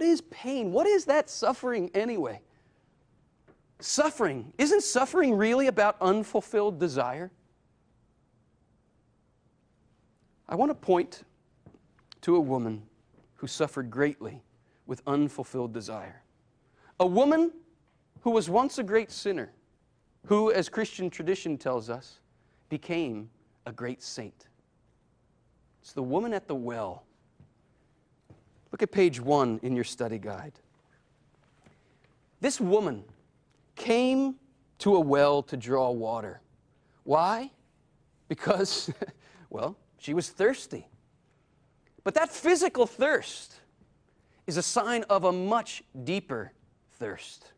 What is pain? What is that suffering anyway? Suffering. Isn't suffering really about unfulfilled desire? I want to point to a woman who suffered greatly with unfulfilled desire. A woman who was once a great sinner, who, as Christian tradition tells us, became a great saint. It's the woman at the well. Look at page 1 in your study guide. This woman came to a well to draw water. Why? Because, well, she was thirsty. But that physical thirst is a sign of a much deeper thirst.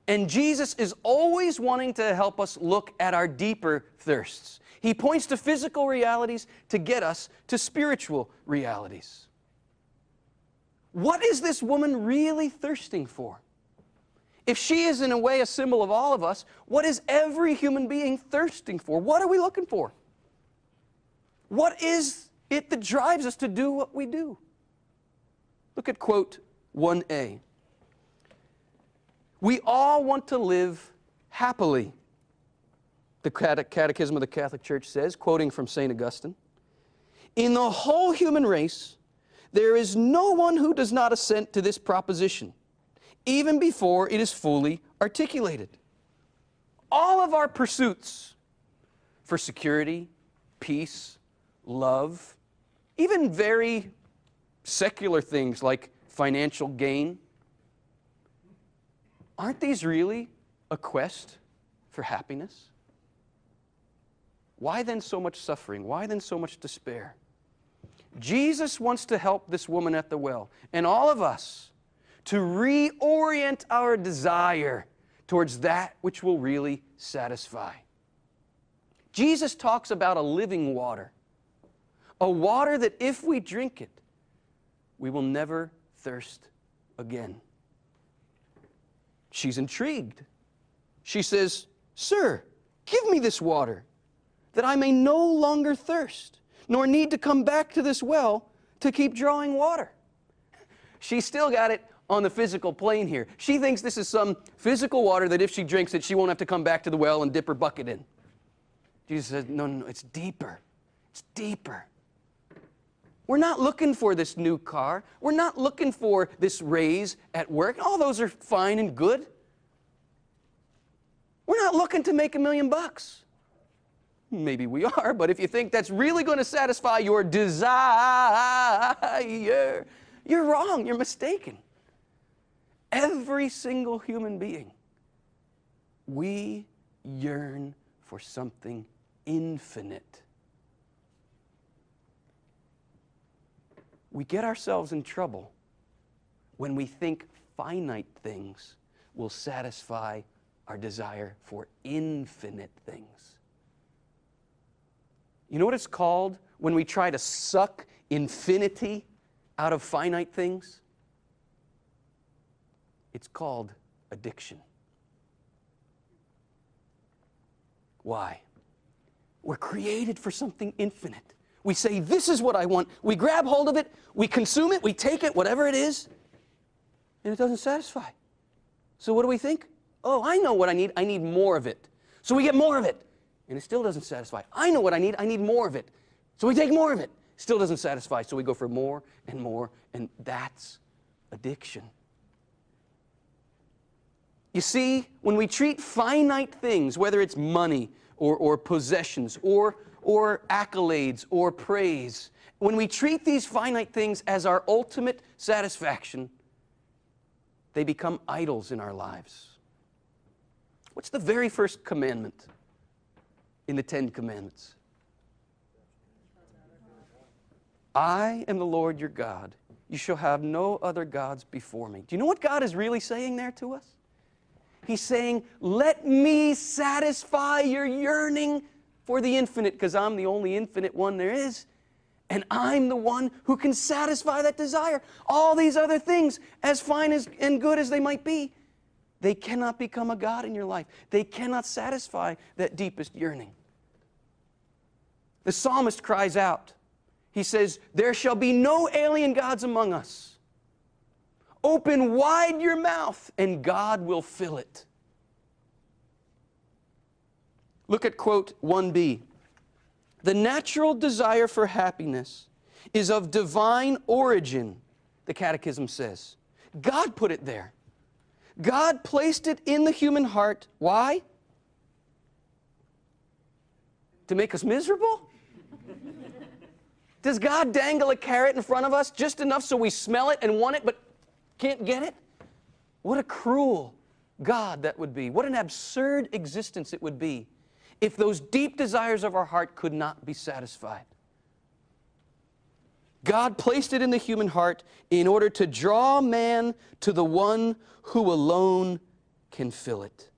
And Jesus is always wanting to help us look at our deeper thirsts. He points to physical realities to get us to spiritual realities. What is this woman really thirsting for? If she is in a way a symbol of all of us, what is every human being thirsting for? What are we looking for? What is it that drives us to do what we do? Look at quote 1a. We all want to live happily, the Catechism of the Catholic Church says, quoting from St. Augustine. In the whole human race, there is no one who does not assent to this proposition, even before it is fully articulated. All of our pursuits for security, peace, love, even very secular things like financial gain, aren't these really a quest for happiness? Why then so much suffering? Why then so much despair? Jesus wants to help this woman at the well, and all of us, to reorient our desire towards that which will really satisfy. Jesus talks about a living water, a water that if we drink it, we will never thirst again. She's intrigued. She says, "Sir, give me this water, that I may no longer thirst, nor need to come back to this well to keep drawing water." She's still got it on the physical plane here. She thinks this is some physical water that if she drinks it, she won't have to come back to the well and dip her bucket in. Jesus says, no, it's deeper. It's deeper. We're not looking for this new car. We're not looking for this raise at work. All those are fine and good. We're not looking to make $1 million. Maybe we are, but if you think that's really going to satisfy your desire, you're wrong, you're mistaken. Every single human being, we yearn for something infinite. We get ourselves in trouble when we think finite things will satisfy our desire for infinite things. You know what it's called when we try to suck infinity out of finite things? It's called addiction. Why? We're created for something infinite. We say, this is what I want. We grab hold of it, we consume it, we take it, whatever it is, and it doesn't satisfy. So what do we think? Oh, I know what I need. I need more of it. So we get more of it, and it still doesn't satisfy. I know what I need more of it. So we take more of it. Still doesn't satisfy, so we go for more, and that's addiction. You see, when we treat finite things, whether it's money or possessions or accolades or praise, when we treat these finite things as our ultimate satisfaction, they become idols in our lives. What's the very first commandment in the 10 Commandments? I am the Lord your God. You shall have no other gods before me. Do you know what God is really saying there to us? He's saying, let me satisfy your yearning for the infinite, because I'm the only infinite one there is. And I'm the one who can satisfy that desire. All these other things, as fine and good as they might be, they cannot become a God in your life. They cannot satisfy that deepest yearning. The psalmist cries out. He says, there shall be no alien gods among us. Open wide your mouth, and God will fill it. Look at quote 1b. The natural desire for happiness is of divine origin, the Catechism says. God put it there. God placed it in the human heart. Why? To make us miserable? Does God dangle a carrot in front of us just enough so we smell it and want it but can't get it? What a cruel God that would be. What an absurd existence it would be if those deep desires of our heart could not be satisfied. God placed it in the human heart in order to draw man to the one who alone can fill it.